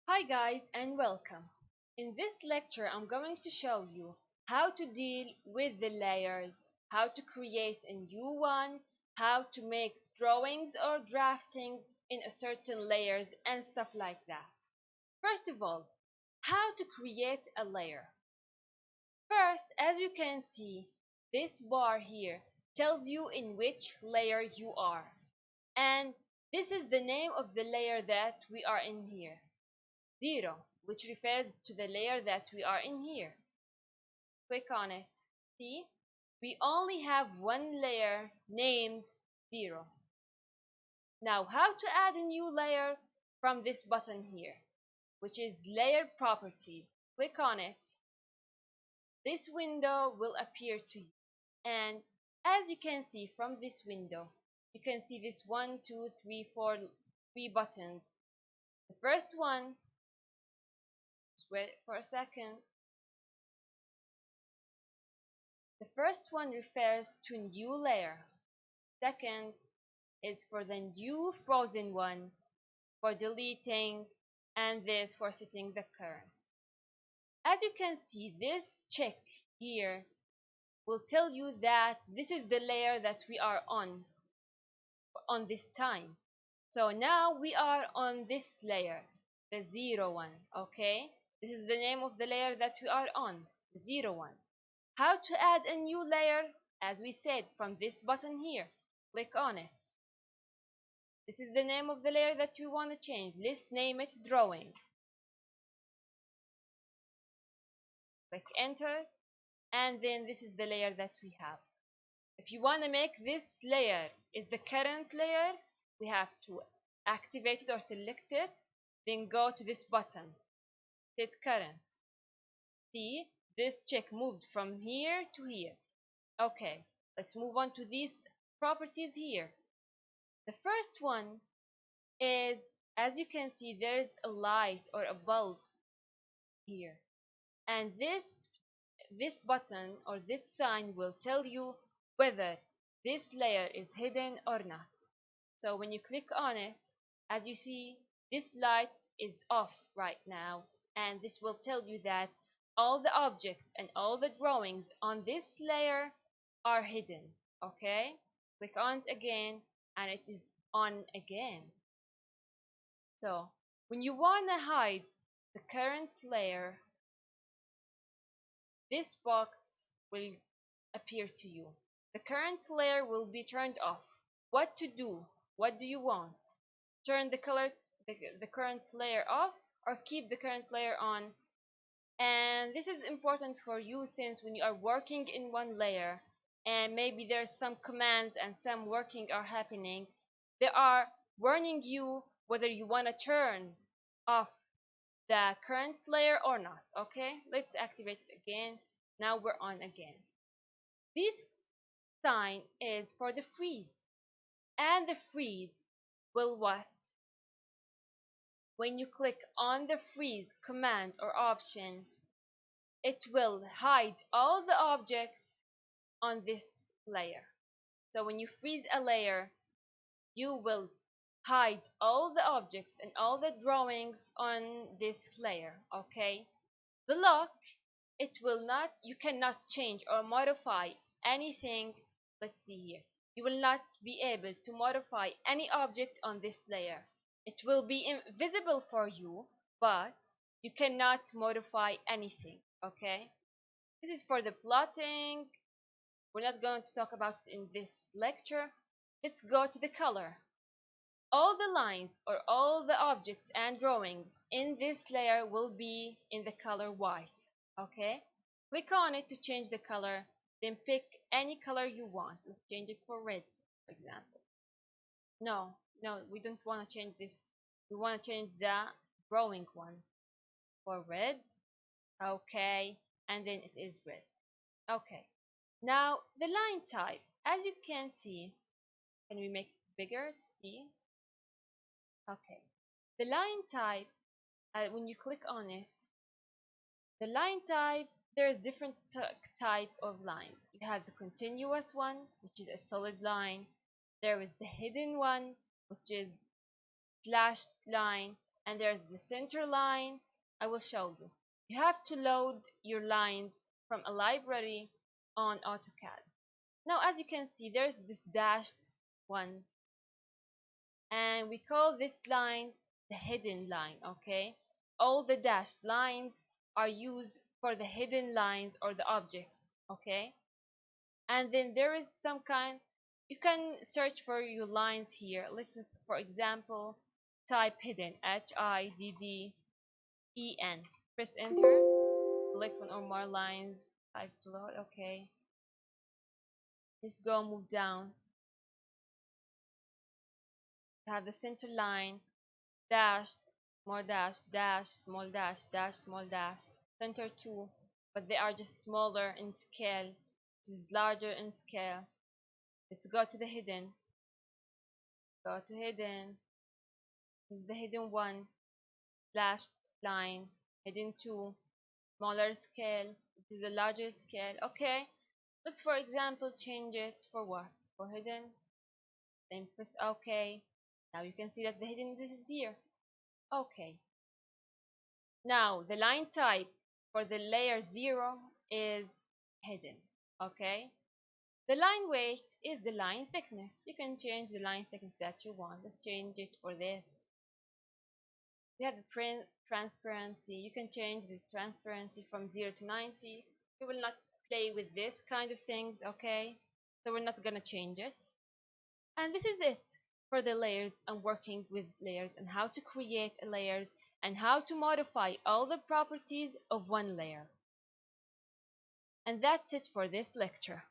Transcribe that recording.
Hi guys and welcome. In this lecture I'm going to show you how to deal with the layers, how to create a new one, how to make drawings or drafting in a certain layers and stuff like that. First of all, how to create a layer. First, as you can see, this bar here tells you in which layer you are. And this is the name of the layer that we are in here. 0, which refers to the layer that we are in here. Click on it. See, we only have one layer named 0. Now, how to add a new layer from this button here, which is Layer Properties. Click on it. This window will appear to you. And as you can see from this window, you can see this 1, 2, 3, 4, 3 buttons. The first one, just wait for a second. The first one refers to new layer. Second is for the new frozen one for deleting, and this for setting the current. As you can see, this check here will tell you that this is the layer that we are on this time. So now we are on this layer, the 0 one, okay? This is the name of the layer that we are on, the 0 one. How to add a new layer? As we said, from this button here, click on it. This is the name of the layer that we want to change. Let's name it drawing. Click enter, and then this is the layer that we have. If you want to make this layer is the current layer, we have to activate it or select it, then go to this button, set current. See, this check moved from here to here. Okay, let's move on to these properties here. The first one is, as you can see, there is a light or a bulb here, and this button or this sign will tell you whether this layer is hidden or not. So when you click on it, as you see, this light is off right now, and this will tell you that all the objects and all the drawings on this layer are hidden. Okay, click on it again and it is on again. So when you want to hide the current layer, this box will appear to you. The current layer will be turned off. What to do? What do you want? Turn the current layer off or keep the current layer on. And this is important for you since when you are working in one layer and maybe there's some commands and some working are happening, they are warning you whether you want to turn off the current layer or not. Okay, let's activate it again. Now we're on again. This sign is for the freeze, and the freeze will what? When you click on the freeze command or option, it will hide all the objects on this layer. So when you freeze a layer, you will hide all the objects and all the drawings on this layer. Okay, the lock, it will not, you cannot change or modify anything. Let's see here, you will not be able to modify any object on this layer. It will be invisible for you, but you cannot modify anything. Okay, this is for the plotting. We're not going to talk about it in this lecture. Let's go to the color. All the lines or all the objects and drawings in this layer will be in the color white. Okay, click on it to change the color, then pick any color you want. Let's change it for red, for example. No, we don't want to change this. We want to change the drawing one for red. Okay, and then it is red. Okay, now the line type, as you can see, can we make it bigger to see? Okay, the line type, when you click on it, the line type, there's different type of line. You have the continuous one, which is a solid line. There is the hidden one, which is slashed line, and there's the center line. I will show you. You have to load your lines from a library on AutoCAD. Now, as you can see, there's this dashed one, and we call this line the hidden line, okay? All the dashed lines are used for the hidden lines or the objects, okay? And then there is some kind, you can search for your lines here. Listen, for example, type hidden, HIDDEN. Press enter, select one or more lines, types to load, okay. Let's go move down. You have the center line, dashed, more dash, dash, small dash, dash, small dash, center two, but they are just smaller in scale. This is larger in scale. Let's go to the hidden. Go to hidden. This is the hidden one, dashed line, hidden two, smaller scale. This is a larger scale. Okay, let's for example change it for what? For hidden. Then press OK. Now you can see that the hidden this is here. Okay. Now the line type for the layer 0 is hidden. Okay. The line weight is the line thickness. You can change the line thickness that you want. Let's change it for this. We have the print transparency. You can change the transparency from 0 to 90. We will not play with this kind of things, okay? So we're not gonna change it. And this is it for the layers and working with layers and how to create layers and how to modify all the properties of one layer. And that's it for this lecture.